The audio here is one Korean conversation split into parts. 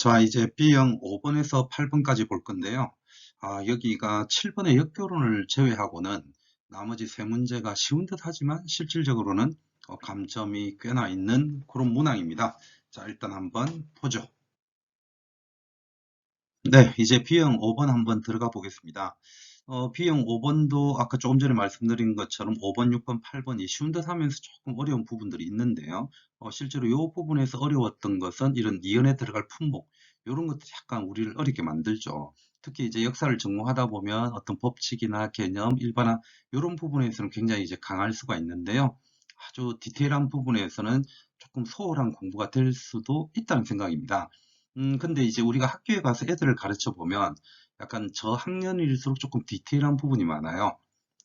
자, 이제 B형 5번에서 8번까지 볼 건데요. 여기가 7번의 역교론을 제외하고는 나머지 세 문제가 쉬운 듯 하지만 실질적으로는 감점이 꽤나 있는 그런 문항입니다. 자, 일단 한번 보죠. 네, 이제 B형 5번 한번 들어가 보겠습니다. B형 5번도 아까 조금 전에 말씀드린 것처럼 5번, 6번, 8번이 쉬운 듯 하면서 조금 어려운 부분들이 있는데요. 실제로 이 부분에서 어려웠던 것은 이런 니은에 들어갈 품목, 이런 것들이 약간 우리를 어렵게 만들죠. 특히 이제 역사를 전공하다 보면 어떤 법칙이나 개념, 일반화, 이런 부분에서는 굉장히 이제 강할 수가 있는데요. 아주 디테일한 부분에서는 조금 소홀한 공부가 될 수도 있다는 생각입니다. 근데 이제 우리가 학교에 가서 애들을 가르쳐 보면 약간 저학년일수록 조금 디테일한 부분이 많아요.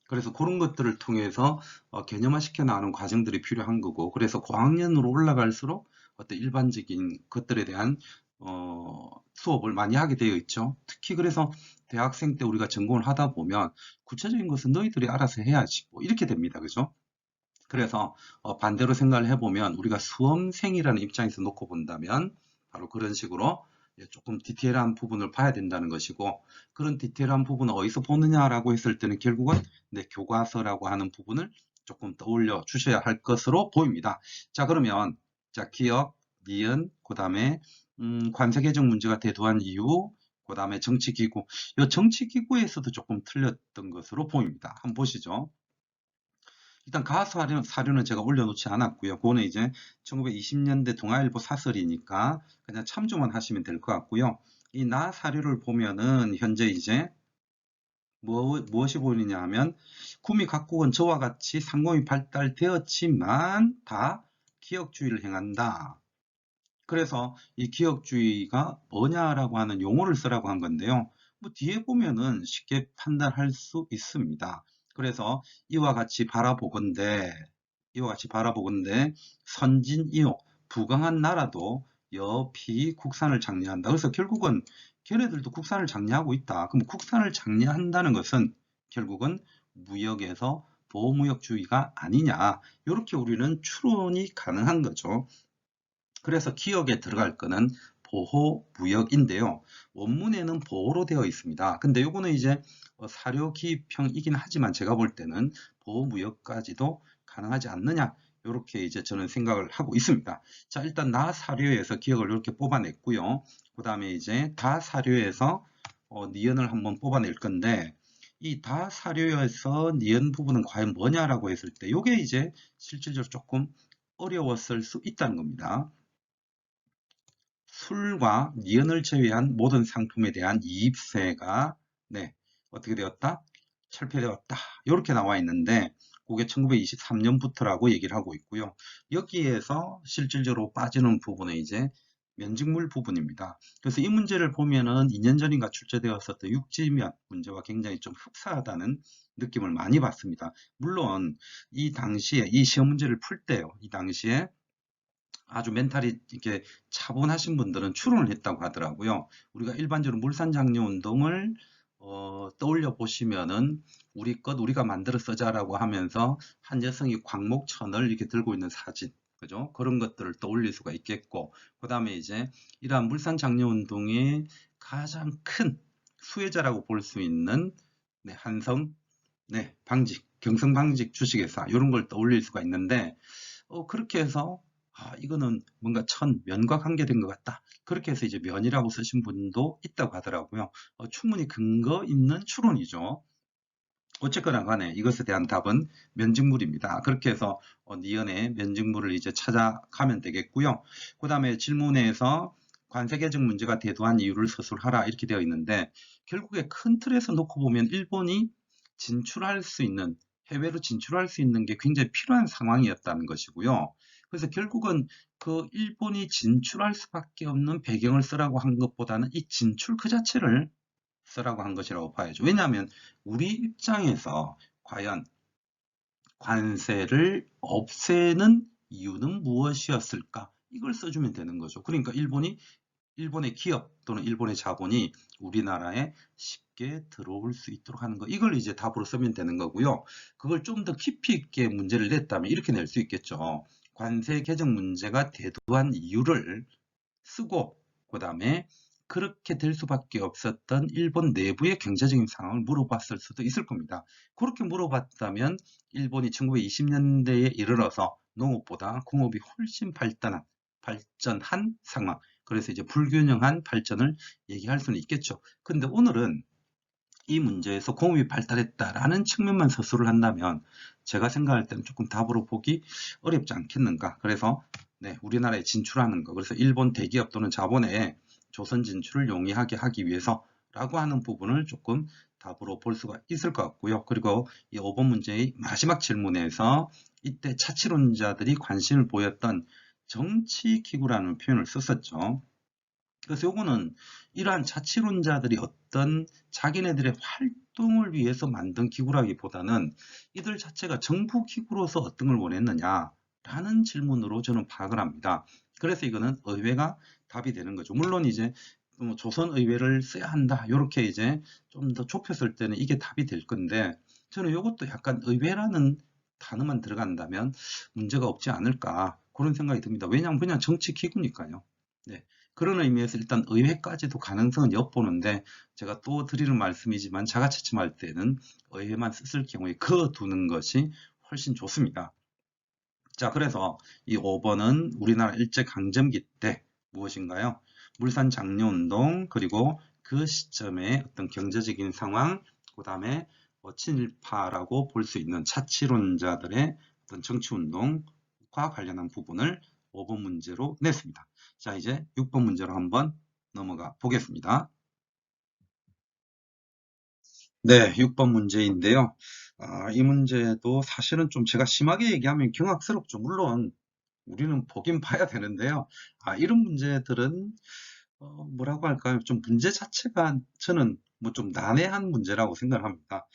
그래서 그런 것들을 통해서 개념화 시켜 나가는 과정들이 필요한 거고, 그래서 고학년으로 올라갈수록 어떤 일반적인 것들에 대한 수업을 많이 하게 되어 있죠. 특히 그래서 대학생 때 우리가 전공을 하다 보면 구체적인 것은 너희들이 알아서 해야지, 뭐 이렇게 됩니다. 그죠? 그래서 반대로 생각을 해보면 우리가 수험생이라는 입장에서 놓고 본다면 바로 그런 식으로 조금 디테일한 부분을 봐야 된다는 것이고, 그런 디테일한 부분을 어디서 보느냐라고 했을 때는 결국은 교과서라고 하는 부분을 조금 떠올려 주셔야 할 것으로 보입니다. 자, 그러면 자, 기억, 니은, 그 다음에 관세 개정 문제가 대두한 이유, 그 다음에 정치기구. 이 정치기구에서도 조금 틀렸던 것으로 보입니다. 한번 보시죠. 일단 사료는 제가 올려놓지 않았고요. 그거는 이제 1920년대 동아일보 사설이니까 그냥 참조만 하시면 될 것 같고요. 이 나 사료를 보면은 현재 이제 무엇이 보이느냐 하면 구미 각국은 저와 같이 상공이 발달되었지만 다 기역주의를 행한다. 그래서 이 기역주의가 뭐냐라고 하는 용어를 쓰라고 한 건데요. 뭐 뒤에 보면은 쉽게 판단할 수 있습니다. 그래서 이와 같이 바라보건대 선진이요 부강한 나라도 여피 국산을 장려한다. 그래서 결국은 걔네들도 국산을 장려하고 있다. 그럼 국산을 장려한다는 것은 결국은 무역에서 보호무역주의가 아니냐. 이렇게 우리는 추론이 가능한 거죠. 그래서 기억에 들어갈 거는 보호무역인데요. 원문에는 보호로 되어 있습니다. 근데 요거는 이제 사료기입형이긴 하지만 제가 볼 때는 보호무역까지도 가능하지 않느냐, 이렇게 이제 저는 생각을 하고 있습니다. 자, 일단 나 사료에서 기억을 이렇게 뽑아냈고요. 그 다음에 이제 다 사료에서 니은을 한번 뽑아낼 건데, 이 다 사료에서 니은 부분은 과연 뭐냐라고 했을 때 이게 이제 실질적으로 조금 어려웠을 수 있다는 겁니다. 술과 니은을 제외한 모든 상품에 대한 이입세가 어떻게 되었다? 철폐되었다. 이렇게 나와 있는데 그게 1923년부터라고 얘기를 하고 있고요. 여기에서 실질적으로 빠지는 부분은 이제 면직물 부분입니다. 그래서 이 문제를 보면은 2년 전인가 출제되었었던 육지면 문제와 굉장히 좀 흡사하다는 느낌을 많이 받습니다. 물론 이 당시에 이 시험 문제를 풀 때요. 이 당시에 아주 멘탈이 이렇게 차분하신 분들은 추론을 했다고 하더라고요. 우리가 일반적으로 물산장려 운동을 떠올려 보시면은 우리 것 우리가 만들어 쓰자라고 하면서 한 여성이 광목천을 이렇게 들고 있는 사진, 그죠? 그런 것들을 떠올릴 수가 있겠고, 그 다음에 이제 이러한 물산장려 운동의 가장 큰 수혜자라고 볼 수 있는 한성 방직, 경성 방직 주식회사 이런 걸 떠올릴 수가 있는데 그렇게 해서 이거는 뭔가 면과 관계된 것 같다. 그렇게 해서 이제 면이라고 쓰신 분도 있다고 하더라고요. 충분히 근거 있는 추론이죠. 어쨌거나 간에 이것에 대한 답은 면직물입니다. 그렇게 해서 니은의 면직물을 이제 찾아가면 되겠고요. 그 다음에 질문에서 관세 개정 문제가 대두한 이유를 서술하라 이렇게 되어 있는데 결국에 큰 틀에서 놓고 보면 일본이 진출할 수 있는 해외로 진출할 수 있는 게 굉장히 필요한 상황이었다는 것이고요. 그래서 결국은 그 일본이 진출할 수밖에 없는 배경을 쓰라고 한 것보다는 이 진출 그 자체를 쓰라고 한 것이라고 봐야죠. 왜냐하면 우리 입장에서 과연 관세를 없애는 이유는 무엇이었을까? 이걸 써주면 되는 거죠. 그러니까 일본의 기업 또는 일본의 자본이 우리나라에 쉽게 들어올 수 있도록 하는 거. 이걸 이제 답으로 쓰면 되는 거고요. 그걸 좀 더 깊이 있게 문제를 냈다면 이렇게 낼 수 있겠죠. 관세 개정 문제가 대두한 이유를 쓰고 그 다음에 그렇게 될 수밖에 없었던 일본 내부의 경제적인 상황을 물어봤을 수도 있을 겁니다. 그렇게 물어봤다면 일본이 1920년대에 이르러서 농업보다 공업이 훨씬 발전한 상황. 그래서 이제 불균형한 발전을 얘기할 수는 있겠죠. 근데 오늘은 이 문제에서 공업이 발달했다라는 측면만 서술을 한다면 제가 생각할 때는 조금 답으로 보기 어렵지 않겠는가. 그래서 네, 우리나라에 진출하는 거. 그래서 일본 대기업 또는 자본에 조선 진출을 용이하게 하기 위해서라고 하는 부분을 조금 답으로 볼 수가 있을 것 같고요. 그리고 이 5번 문제의 마지막 질문에서 이때 차치론자들이 관심을 보였던 정치기구라는 표현을 썼었죠. 그래서 요거는 이러한 자치론자들이 어떤 자기네들의 활동을 위해서 만든 기구라기보다는 이들 자체가 정부 기구로서 어떤 걸 원했느냐라는 질문으로 저는 파악을 합니다. 그래서 이거는 의회가 답이 되는 거죠. 물론 이제 조선 의회를 써야 한다. 이렇게 이제 좀 더 좁혔을 때는 이게 답이 될 건데 저는 이것도 약간 의회라는 단어만 들어간다면 문제가 없지 않을까 그런 생각이 듭니다. 왜냐하면 그냥 정치 기구니까요. 네. 그런 의미에서 일단 의회까지도 가능성은 엿보는데 제가 또 드리는 말씀이지만 자가채점할 때는 의회만 썼을 경우에 그어두는 것이 훨씬 좋습니다. 자, 그래서 이 5번은 우리나라 일제강점기 때 무엇인가요? 물산 장려운동 그리고 그 시점의 어떤 경제적인 상황 그 다음에 친일파라고 볼 수 있는 차치론자들의 어떤 정치운동과 관련한 부분을 5번 문제로 냈습니다. 자, 이제 6번 문제로 한번 넘어가 보겠습니다. 네, 6번 문제인데요. 이 문제도 사실은 좀 제가 심하게 얘기하면 경악스럽죠. 물론 우리는 보긴 봐야 되는데요. 이런 문제들은 뭐라고 할까요? 좀 문제 자체가 저는 뭐 좀 난해한 문제라고 생각합니다.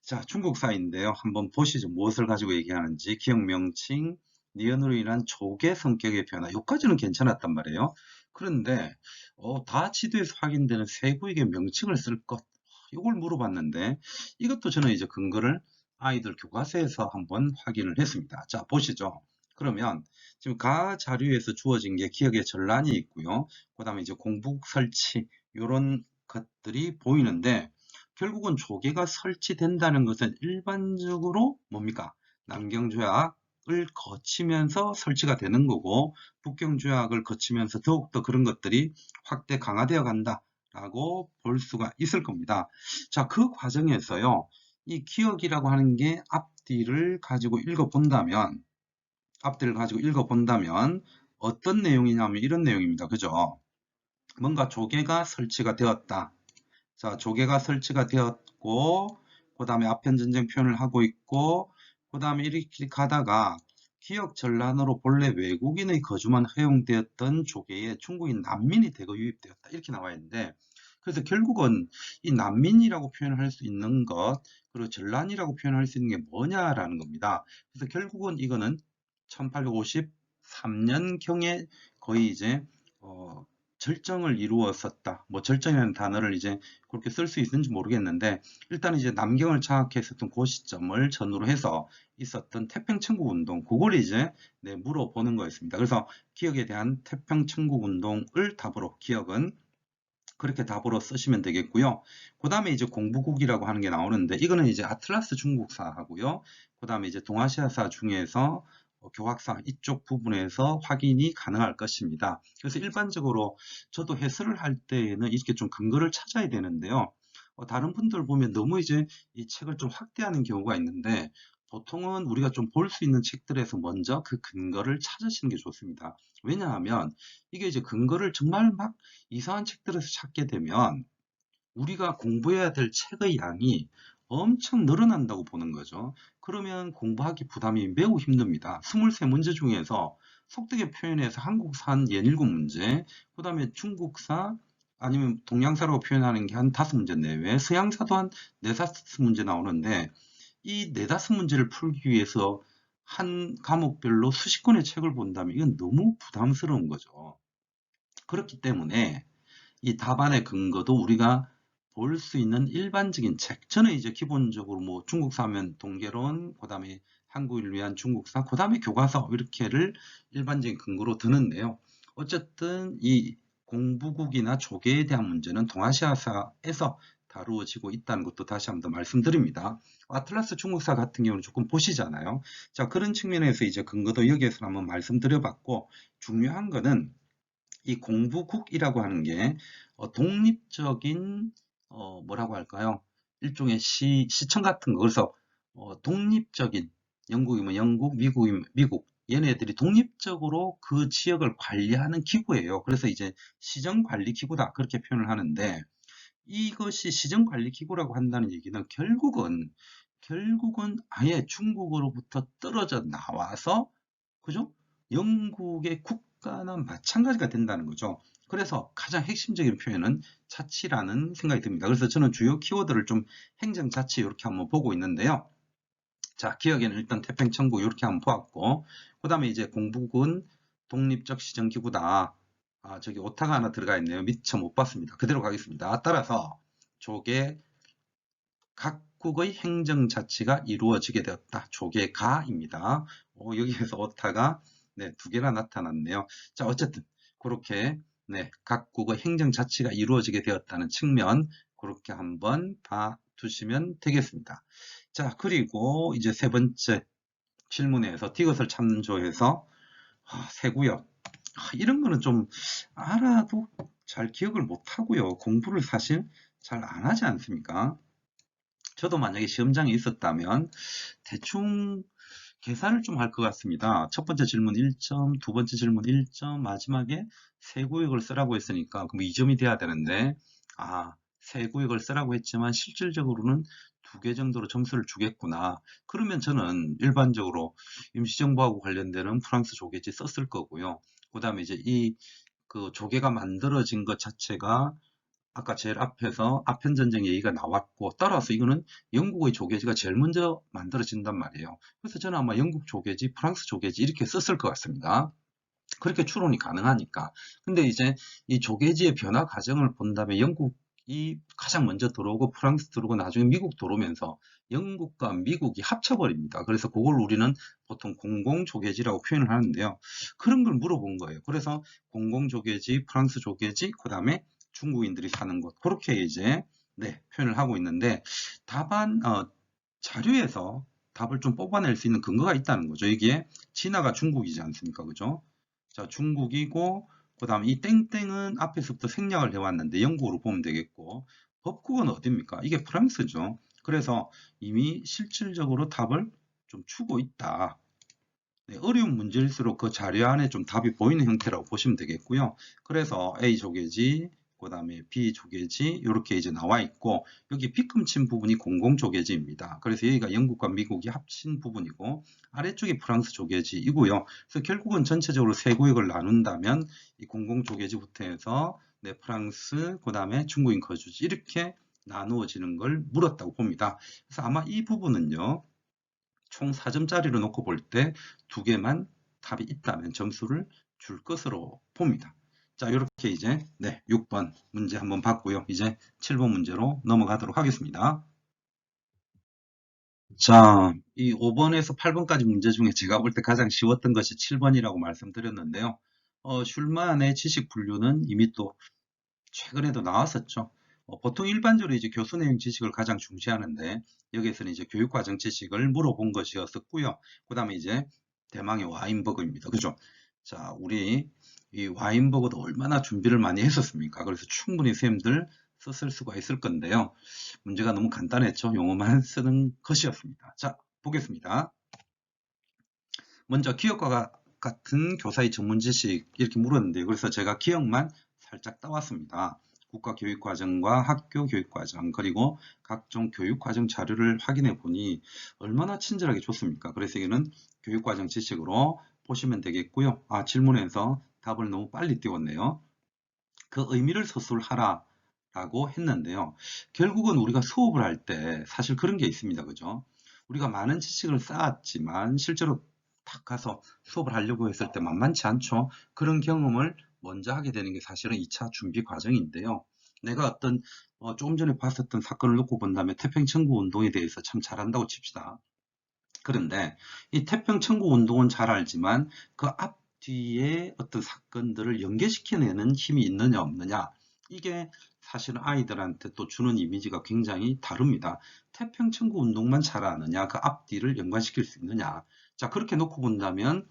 자, 중국사인데요. 한번 보시죠. 무엇을 가지고 얘기하는지. 기억 명칭, 니은으로 인한 조개 성격의 변화. 여기까지는 괜찮았단 말이에요. 그런데 다 지도에서 확인되는 세부에게 명칭을 쓸 것. 이걸 물어봤는데 이것도 저는 이제 근거를 아이들 교과서에서 한번 확인을 했습니다. 자, 보시죠. 그러면 지금 가 자료에서 주어진 게 기억의 전란이 있고요. 그 다음에 이제 공북 설치 이런 것들이 보이는데 결국은 조개가 설치된다는 것은 일반적으로 뭡니까? 남경조약을 거치면서 설치가 되는 거고 북경조약을 거치면서 더욱더 그런 것들이 확대 강화되어 간다라고 볼 수가 있을 겁니다. 자, 그 과정에서요. 이 기억이라고 하는 게 앞뒤를 가지고 읽어본다면 어떤 내용이냐면 이런 내용입니다. 그죠? 뭔가 조개가 설치가 되었다. 자, 조개가 설치가 되었고, 그 다음에 아편전쟁 표현을 하고 있고, 그 다음에 이렇게 가다가 기억 전란으로 본래 외국인의 거주만 허용되었던 조개에 중국인 난민이 대거 유입되었다. 이렇게 나와 있는데, 그래서 결국은 이 난민이라고 표현할 수 있는 것, 그리고 전란이라고 표현할 수 있는 게 뭐냐라는 겁니다. 그래서 결국은 이거는 1853년경에 거의 이제 절정을 이루었었다. 뭐 절정이라는 단어를 이제 그렇게 쓸 수 있는지 모르겠는데 일단 이제 남경을 장악했었던 그 시점을 전후로 해서 있었던 태평천국운동 그걸 이제 네, 물어보는 거였습니다. 그래서 기억에 대한 태평천국운동을 답으로 기억은 그렇게 답으로 쓰시면 되겠고요. 그 다음에 이제 공부국이라고 하는 게 나오는데 이거는 이제 아틀라스 중국사하고요. 그 다음에 이제 동아시아사 중에서 교학사 이쪽 부분에서 확인이 가능할 것입니다. 그래서 일반적으로 저도 해설을 할 때에는 이렇게 좀 근거를 찾아야 되는데요. 다른 분들 보면 너무 이제 이 책을 좀 확대하는 경우가 있는데 보통은 우리가 좀 볼 수 있는 책들에서 먼저 그 근거를 찾으시는 게 좋습니다. 왜냐하면 이게 이제 근거를 정말 막 이상한 책들에서 찾게 되면 우리가 공부해야 될 책의 양이 엄청 늘어난다고 보는 거죠. 그러면 공부하기 부담이 매우 힘듭니다. 23문제 중에서 속되게 표현해서 한국사 한 17문제, 그 다음에 중국사 아니면 동양사라고 표현하는 게 한 5문제 내외, 서양사도 한 4, 5문제 나오는데 이 4, 5문제를 풀기 위해서 한 과목별로 수십 권의 책을 본다면 이건 너무 부담스러운 거죠. 그렇기 때문에 이 답안의 근거도 우리가 볼 수 있는 일반적인 책. 저는 이제 기본적으로 뭐 중국사 하면 동계론, 그 다음에 한국을 위한 중국사, 그 다음에 교과서 이렇게를 일반적인 근거로 드는데요. 어쨌든 이 공부국이나 조계에 대한 문제는 동아시아사에서 다루어지고 있다는 것도 다시 한번 더 말씀드립니다. 아틀라스 중국사 같은 경우는 조금 보시잖아요. 자, 그런 측면에서 이제 근거도 여기에서 한번 말씀드려봤고, 중요한 거는 이 공부국이라고 하는 게 독립적인 뭐라고 할까요? 일종의 시청 같은 거. 그래서 독립적인 영국이면 영국, 미국이면 미국. 얘네들이 독립적으로 그 지역을 관리하는 기구예요. 그래서 이제 시정관리기구다 그렇게 표현을 하는데 이것이 시정관리기구라고 한다는 얘기는 결국은 아예 중국으로부터 떨어져 나와서 그죠? 영국의 국가나 마찬가지가 된다는 거죠. 그래서 가장 핵심적인 표현은 자치라는 생각이 듭니다. 그래서 저는 주요 키워드를 좀 행정자치 이렇게 한번 보고 있는데요. 자, 기억에는 일단 태평천국 이렇게 한번 보았고, 그 다음에 이제 공국은 독립적 시정기구다. 아, 저기 오타가 하나 들어가 있네요. 미처 못 봤습니다. 그대로 가겠습니다. 따라서 조계 각국의 행정자치가 이루어지게 되었다. 조계가입니다. 여기에서 오타가 네, 두 개나 나타났네요. 자, 어쨌든 그렇게 네, 각국의 행정자치가 이루어지게 되었다는 측면 그렇게 한번 봐두시면 되겠습니다. 자, 그리고 이제 세 번째 질문에서 디귿을 찾는 조에서 세구역 이런 거는 좀 알아도 잘 기억을 못 하고요. 공부를 사실 잘 안 하지 않습니까? 저도 만약에 시험장에 있었다면 대충 계산을 좀 할 것 같습니다. 첫 번째 질문 1점, 두 번째 질문 1점, 마지막에 세구역을 쓰라고 했으니까 그럼 2점이 돼야 되는데 세구역을 쓰라고 했지만 실질적으로는 2개 정도로 점수를 주겠구나. 그러면 저는 일반적으로 임시정부하고 관련되는 프랑스 조계지 썼을 거고요. 그 다음에 이제 그 조계가 만들어진 것 자체가 아까 제일 앞에서 아편전쟁 얘기가 나왔고 따라서 이거는 영국의 조계지가 제일 먼저 만들어진단 말이에요. 그래서 저는 아마 영국 조계지, 프랑스 조계지 이렇게 썼을 것 같습니다. 그렇게 추론이 가능하니까. 근데 이제 이 조계지의 변화 과정을 본다면 영국이 가장 먼저 들어오고 프랑스 들어오고 나중에 미국 들어오면서 영국과 미국이 합쳐버립니다. 그래서 그걸 우리는 보통 공공조계지라고 표현을 하는데요. 그런 걸 물어본 거예요. 그래서 공공조계지, 프랑스 조계지, 그 다음에 중국인들이 사는 곳 그렇게 이제 네, 표현을 하고 있는데 답안 자료에서 답을 좀 뽑아낼 수 있는 근거가 있다는 거죠. 이게 진화가 중국이지 않습니까? 그죠? 자, 중국이고 그 다음 이 땡땡은 앞에서부터 생략을 해왔는데 영국으로 보면 되겠고 법국은 어디입니까? 이게 프랑스죠. 그래서 이미 실질적으로 답을 좀 주고 있다. 네, 어려운 문제일수록 그 자료 안에 좀 답이 보이는 형태라고 보시면 되겠고요. 그래서 A 조개지, 그 다음에 B 조개지 이렇게 이제 나와 있고 여기 빗금친 부분이 공공 조개지입니다. 그래서 여기가 영국과 미국이 합친 부분이고 아래쪽이 프랑스 조개지이고요. 그래서 결국은 전체적으로 세 구역을 나눈다면 이 공공 조개지부터 해서 네, 프랑스, 그 다음에 중국인 거주지 이렇게 나누어지는 걸 물었다고 봅니다. 그래서 아마 이 부분은요. 총 4점짜리로 놓고 볼 때 2개만 답이 있다면 점수를 줄 것으로 봅니다. 자, 이렇게 이제 네, 6번 문제 한번 봤고요. 이제 7번 문제로 넘어가도록 하겠습니다. 자, 이 5번에서 8번까지 문제 중에 제가 볼 때 가장 쉬웠던 것이 7번이라고 말씀드렸는데요. 슐만의 지식 분류는 이미 또 최근에도 나왔었죠. 보통 일반적으로 이제 교수 내용 지식을 가장 중시하는데 여기에서는 이제 교육과정 지식을 물어본 것이었었고요. 그 다음에 이제 대망의 와인버그입니다. 그죠? 자, 우리 이 와인버그도 얼마나 준비를 많이 했었습니까? 그래서 충분히 선생님들 썼을 수가 있을 건데요. 문제가 너무 간단했죠. 용어만 쓰는 것이었습니다. 자, 보겠습니다. 먼저 기억과 같은 교사의 전문 지식 이렇게 물었는데요. 그래서 제가 기억만 살짝 따왔습니다. 국가교육과정과 학교교육과정 그리고 각종 교육과정 자료를 확인해 보니 얼마나 친절하게 줬습니까? 그래서 이거는 교육과정 지식으로 보시면 되겠고요. 질문에서 답을 너무 빨리 띄웠네요. 그 의미를 서술하라 라고 했는데요. 결국은 우리가 수업을 할 때 사실 그런 게 있습니다. 그죠? 우리가 많은 지식을 쌓았지만 실제로 딱 가서 수업을 하려고 했을 때 만만치 않죠. 그런 경험을 먼저 하게 되는 게 사실은 2차 준비 과정인데요. 내가 어떤 조금 전에 봤었던 사건을 놓고 본다면 태평천구 운동에 대해서 참 잘한다고 칩시다. 그런데 이 태평천구 운동은 잘 알지만 그 뒤에 어떤 사건들을 연계시켜내는 힘이 있느냐 없느냐, 이게 사실은 아이들한테 또 주는 이미지가 굉장히 다릅니다. 태평천구 운동만 잘 아느냐, 그 앞뒤를 연관시킬 수 있느냐. 자, 그렇게 놓고 본다면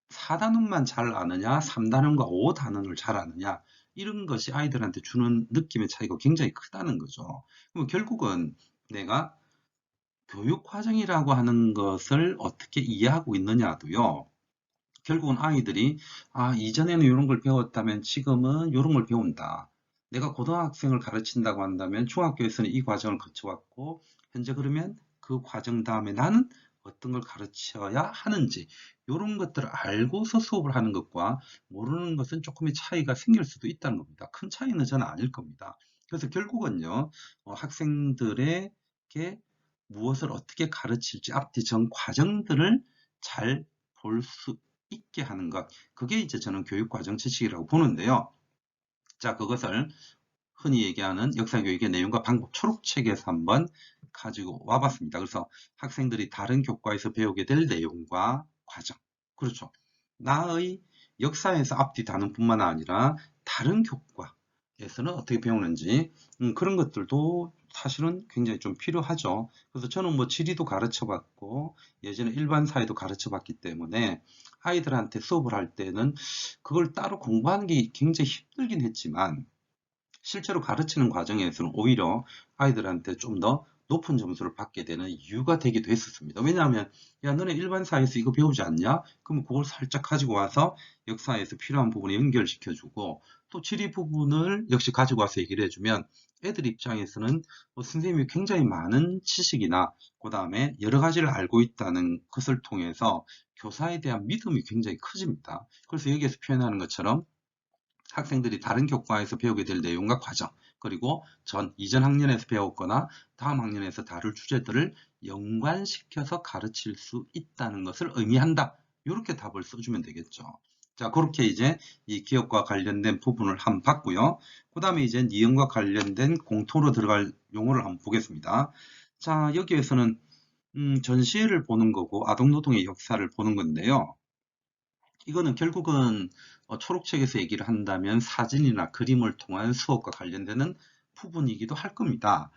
4단원만 잘 아느냐, 3단원과 5단원을 잘 아느냐, 이런 것이 아이들한테 주는 느낌의 차이가 굉장히 크다는 거죠. 그럼 결국은 내가 교육 과정이라고 하는 것을 어떻게 이해하고 있느냐도요, 결국은 아이들이 이전에는 이런 걸 배웠다면 지금은 이런 걸 배운다. 내가 고등학생을 가르친다고 한다면 중학교에서는 이 과정을 거쳐왔고 현재 그러면 그 과정 다음에 나는 어떤 걸 가르쳐야 하는지, 이런 것들을 알고서 수업을 하는 것과 모르는 것은 조금의 차이가 생길 수도 있다는 겁니다. 큰 차이는 저는 아닐 겁니다. 그래서 결국은요, 학생들에게 무엇을 어떻게 가르칠지 앞뒤 전 과정들을 잘 볼 수 있게 하는 것, 그게 이제 저는 교육과정 지식이라고 보는데요. 자, 그것을 흔히 얘기하는 역사교육의 내용과 방법 초록책에서 한번 가지고 와봤습니다. 그래서 학생들이 다른 교과에서 배우게 될 내용과 과정, 그렇죠. 나의 역사에서 앞뒤 단원뿐만 아니라 다른 교과에서는 어떻게 배우는지, 그런 것들도 사실은 굉장히 좀 필요하죠. 그래서 저는 뭐 지리도 가르쳐 봤고 예전에 일반 사회도 가르쳐 봤기 때문에 아이들한테 수업을 할 때는 그걸 따로 공부하는 게 굉장히 힘들긴 했지만 실제로 가르치는 과정에서는 오히려 아이들한테 좀 더 높은 점수를 받게 되는 이유가 되기도 했었습니다. 왜냐하면 야, 너네 일반 사회에서 이거 배우지 않냐? 그러면 그걸 살짝 가지고 와서 역사에서 필요한 부분에 연결시켜주고, 또 지리 부분을 역시 가지고 와서 얘기를 해주면 애들 입장에서는 선생님이 굉장히 많은 지식이나 그 다음에 여러 가지를 알고 있다는 것을 통해서 교사에 대한 믿음이 굉장히 커집니다. 그래서 여기에서 표현하는 것처럼 학생들이 다른 교과에서 배우게 될 내용과 과정, 그리고 이전 학년에서 배웠거나 다음 학년에서 다룰 주제들을 연관시켜서 가르칠 수 있다는 것을 의미한다. 이렇게 답을 써주면 되겠죠. 자, 그렇게 이제 이 기업과 관련된 부분을 한번 봤고요. 그 다음에 이제 니은과 관련된 공통으로 들어갈 용어를 한번 보겠습니다. 자, 여기에서는 전시회를 보는 거고 아동노동의 역사를 보는 건데요. 이거는 결국은 초록책에서 얘기를 한다면 사진이나 그림을 통한 수업과 관련되는 부분이기도 할 겁니다.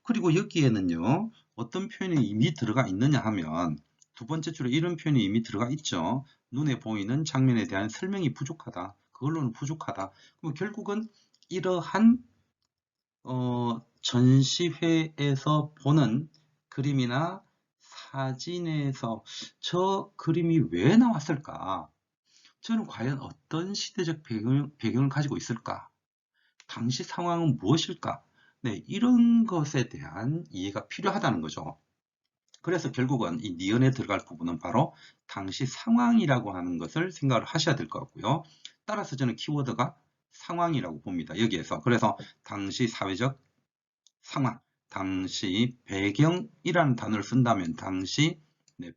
그리고 여기에는요, 어떤 표현이 이미 들어가 있느냐 하면 두 번째 줄에 이런 표현이 이미 들어가 있죠. 눈에 보이는 장면에 대한 설명이 부족하다. 그걸로는 부족하다. 그럼 결국은 이러한 전시회에서 보는 그림이나 사진에서 저 그림이 왜 나왔을까? 저는 과연 어떤 시대적 배경을 가지고 있을까? 당시 상황은 무엇일까? 네, 이런 것에 대한 이해가 필요하다는 거죠. 그래서 결국은 이 니은에 들어갈 부분은 바로 당시 상황이라고 하는 것을 생각을 하셔야 될 것 같고요. 따라서 저는 키워드가 상황이라고 봅니다. 여기에서. 그래서 당시 사회적 상황, 당시 배경이라는 단어를 쓴다면 당시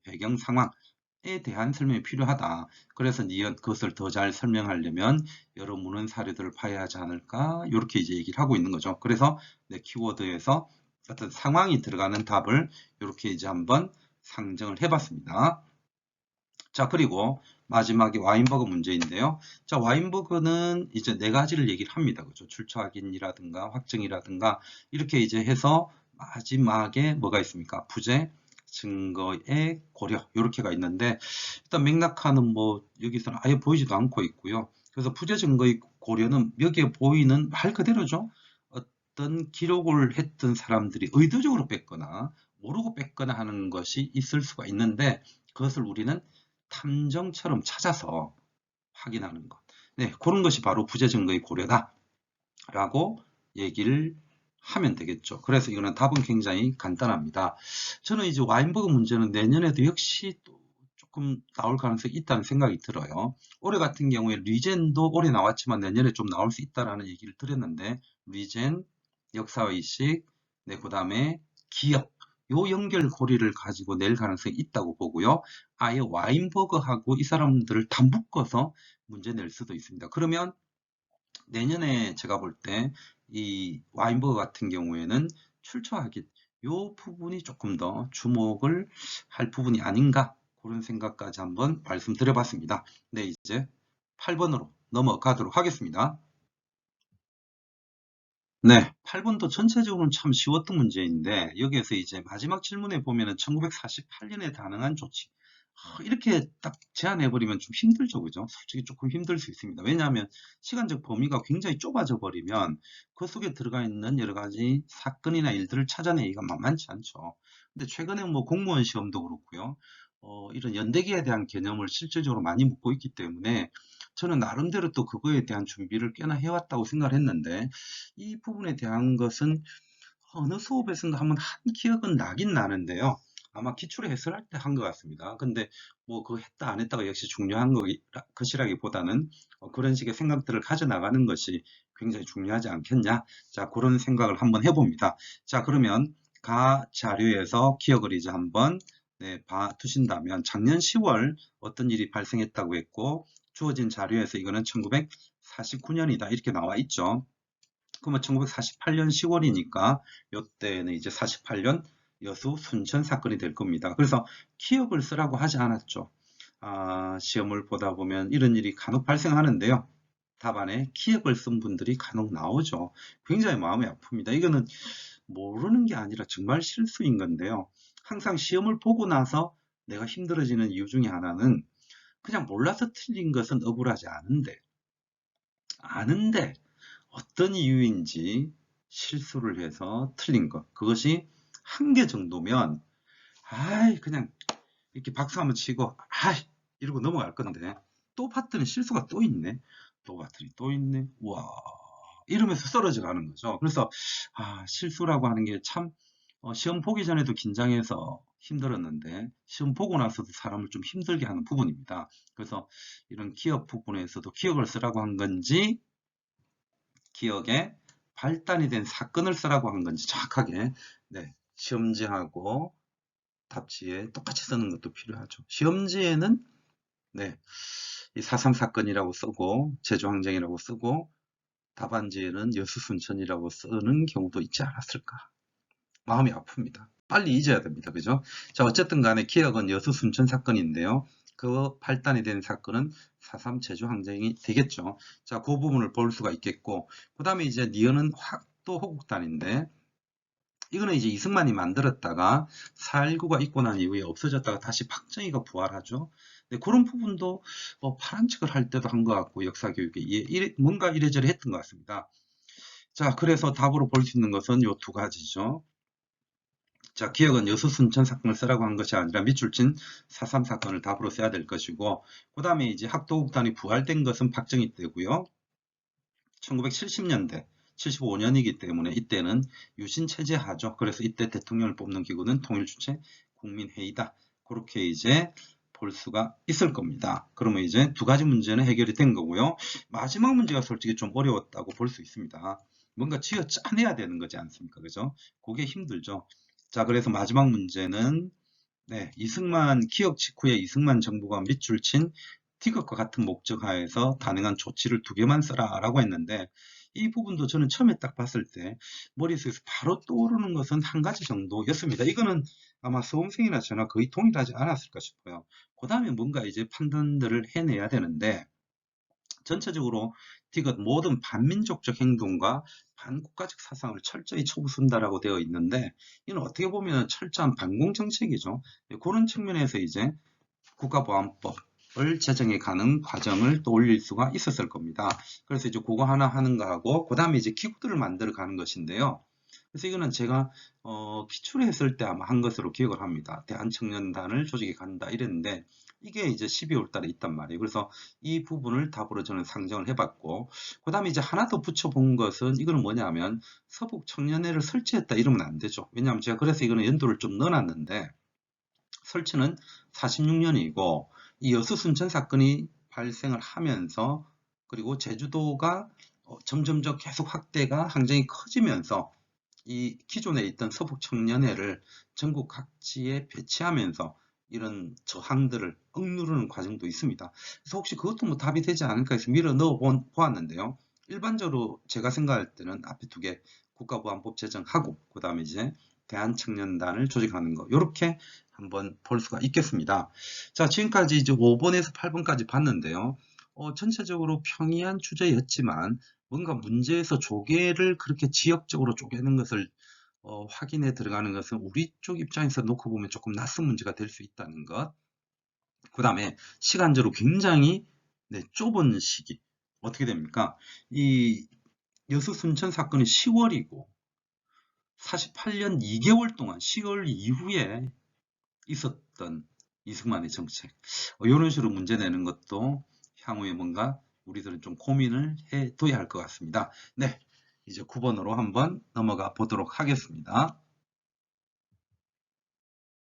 배경 상황, 에 대한 설명이 필요하다. 그래서 니은 그것을 더 잘 설명하려면 여러 문헌 사례들을 봐야 하지 않을까? 이렇게 이제 얘기를 하고 있는 거죠. 그래서 키워드에서 어떤 상황이 들어가는 답을 이렇게 이제 한번 상정을 해봤습니다. 자, 그리고 마지막에 와인버그 문제인데요. 자, 와인버그는 이제 네 가지를 얘기를 합니다. 그죠? 출처 확인이라든가 확정이라든가 이렇게 이제 해서 마지막에 뭐가 있습니까? 부재, 증거의 고려 이렇게가 있는데 일단 맥락하는 뭐 여기서는 아예 보이지도 않고 있고요. 그래서 부재 증거의 고려는 여기에 보이는 말 그대로죠. 어떤 기록을 했던 사람들이 의도적으로 뺐거나 모르고 뺐거나 하는 것이 있을 수가 있는데 그것을 우리는 탐정처럼 찾아서 확인하는 것. 네, 그런 것이 바로 부재 증거의 고려다라고 얘기를 하면 되겠죠. 그래서 이거는 답은 굉장히 간단합니다. 저는 이제 와인버그 문제는 내년에도 역시 또 조금 나올 가능성이 있다는 생각이 들어요. 올해 같은 경우에 리젠도 올해 나왔지만 내년에 좀 나올 수 있다라는 얘기를 드렸는데 리젠, 역사의식, 네, 그 다음에 기억, 요 연결고리를 가지고 낼 가능성이 있다고 보고요. 아예 와인버그하고 이 사람들을 다 묶어서 문제 낼 수도 있습니다. 그러면 내년에 제가 볼 때 이 와인버그 같은 경우에는 출처 확인 요 부분이 조금 더 주목을 할 부분이 아닌가 그런 생각까지 한번 말씀드려봤습니다. 네, 이제 8번으로 넘어가도록 하겠습니다. 네, 8번도 전체적으로는 참 쉬웠던 문제인데 여기에서 이제 마지막 질문에 보면은 1948년에 가능한 조치 이렇게 딱 제안해버리면 좀 힘들죠, 그죠? 솔직히 조금 힘들 수 있습니다. 왜냐하면 시간적 범위가 굉장히 좁아져 버리면 그 속에 들어가 있는 여러 가지 사건이나 일들을 찾아내기가 만만치 않죠. 근데 최근에 뭐 공무원 시험도 그렇고요. 이런 연대기에 대한 개념을 실질적으로 많이 묻고 있기 때문에 저는 나름대로 또 그거에 대한 준비를 꽤나 해왔다고 생각을 했는데 이 부분에 대한 것은 어느 수업에서는 한번 한 기억은 나긴 나는데요. 아마 기출에 해설할 때 한 것 같습니다. 근데 뭐 그거 했다 안 했다가 역시 중요한 것이라기보다는 그런 식의 생각들을 가져나가는 것이 굉장히 중요하지 않겠냐. 자, 그런 생각을 한번 해봅니다. 자, 그러면 가 자료에서 기억을 이제 한번 네, 봐 두신다면 작년 10월 어떤 일이 발생했다고 했고 주어진 자료에서 이거는 1949년이다 이렇게 나와 있죠. 그러면 1948년 10월이니까 이때는 이제 48년 여수 순천 사건이 될 겁니다. 그래서 기억을 쓰라고 하지 않았죠. 시험을 보다 보면 이런 일이 간혹 발생하는데요. 답안에 기억을 쓴 분들이 간혹 나오죠. 굉장히 마음이 아픕니다. 이거는 모르는 게 아니라 정말 실수인 건데요. 항상 시험을 보고 나서 내가 힘들어지는 이유 중에 하나는 그냥 몰라서 틀린 것은 억울하지 아는데 어떤 이유인지 실수를 해서 틀린 것. 그것이 한 개 정도면, 그냥 이렇게 박수 한번 치고, 이러고 넘어갈 건데, 또 봤더니 실수가 또 있네. 또 봤더니 또 있네. 와, 이러면서 쓰러져 가는 거죠. 그래서, 실수라고 하는 게 참, 시험 보기 전에도 긴장해서 힘들었는데, 시험 보고 나서도 사람을 좀 힘들게 하는 부분입니다. 그래서 이런 기억 부분에서도 기억을 쓰라고 한 건지, 기억에 발단이 된 사건을 쓰라고 한 건지 정확하게 네, 시험지하고 답지에 똑같이 쓰는 것도 필요하죠. 시험지에는 네, 이 4.3 사건이라고 쓰고 제주항쟁이라고 쓰고 답안지에는 여수순천이라고 쓰는 경우도 있지 않았을까. 마음이 아픕니다. 빨리 잊어야 됩니다. 그죠? 자, 어쨌든 간에 기억은 여수순천 사건인데요. 그 발단이 된 사건은 4.3 제주항쟁이 되겠죠. 자, 그 부분을 볼 수가 있겠고, 그 다음에 이제 니은은 확도 호국단인데, 이거는 이제 이승만이 만들었다가 4.19가 있고 난 이후에 없어졌다가 다시 박정희가 부활하죠. 네, 그런 부분도 파란 척을 할 때도 한 것 같고, 역사교육에 뭔가 이래저래 했던 것 같습니다. 자, 그래서 답으로 볼 수 있는 것은 이 두 가지죠. 자, 기억은 여수 순천 사건을 쓰라고 한 것이 아니라 밑줄친 4.3 사건을 답으로 써야 될 것이고, 그 다음에 이제 학도국단이 부활된 것은 박정희 때고요. 1970년대, 75년이기 때문에 이때는 유신체제하죠. 그래서 이때 대통령을 뽑는 기구는 통일주체 국민회의다. 그렇게 이제 볼 수가 있을 겁니다. 그러면 이제 두 가지 문제는 해결이 된 거고요. 마지막 문제가 솔직히 좀 어려웠다고 볼 수 있습니다. 뭔가 쥐어 짜내야 되는 거지 않습니까? 그죠? 그게 힘들죠. 자, 그래서 마지막 문제는 네, 이승만 기억 직후에 이승만 정부가 밑줄 친 티격과 같은 목적 하에서 가능한 조치를 두 개만 써라라고 했는데 이 부분도 저는 처음에 딱 봤을 때 머릿속에서 바로 떠오르는 것은 한 가지 정도였습니다. 이거는 아마 수험생이나 저나 거의 동일하지 않았을까 싶어요. 그 다음에 뭔가 이제 판단들을 해내야 되는데 전체적으로 티것 모든 반민족적 행동과 반국가적 사상을 철저히 처부순다라고 되어 있는데 이는 어떻게 보면 철저한 반공 정책이죠. 그런 측면에서 이제 국가보안법을 제정해 가는 과정을 떠올릴 수가 있었을 겁니다. 그래서 이제 그거 하나 하는 거하고 그 다음에 이제 기구들을 만들어 가는 것인데요. 그래서 이거는 제가 기출을 했을 때 아마 한 것으로 기억을 합니다. 대한청년단을 조직해 간다 이랬는데 이게 이제 12월 달에 있단 말이에요. 그래서 이 부분을 답으로 저는 상정을 해봤고 그 다음에 이제 하나 더 붙여본 것은 이거는 뭐냐면 서북청년회를 설치했다 이러면 안 되죠. 왜냐하면 제가 그래서 이거는 연도를 좀 넣어놨는데 설치는 46년이고 이 여수 순천 사건이 발생을 하면서 그리고 제주도가 점점점 계속 확대가 항쟁이 커지면서 이 기존에 있던 서북청년회를 전국 각지에 배치하면서 이런 저항들을 억누르는 과정도 있습니다. 그래서 혹시 그것도 뭐 답이 되지 않을까 해서 밀어 넣어 보았는데요. 일반적으로 제가 생각할 때는 앞에 두 개 국가보안법 제정하고 그 다음에 이제 대한청년단을 조직하는 거 이렇게 한번 볼 수가 있겠습니다. 자, 지금까지 이제 5번에서 8번까지 봤는데요. 전체적으로 평이한 주제였지만 뭔가 문제에서 조개를 그렇게 지역적으로 쪼개는 것을 확인해 들어가는 것은 우리 쪽 입장에서 놓고 보면 조금 낯선 문제가 될 수 있다는 것. 그 다음에 시간적으로 굉장히 좁은 시기. 어떻게 됩니까? 이 여수 순천 사건이 10월이고 48년 2개월 동안 10월 이후에 있었던 이승만의 정책. 이런 식으로 문제 내는 것도 향후에 뭔가 우리들은 좀 고민을 해둬야 할 것 같습니다. 네, 이제 9번으로 한번 넘어가 보도록 하겠습니다.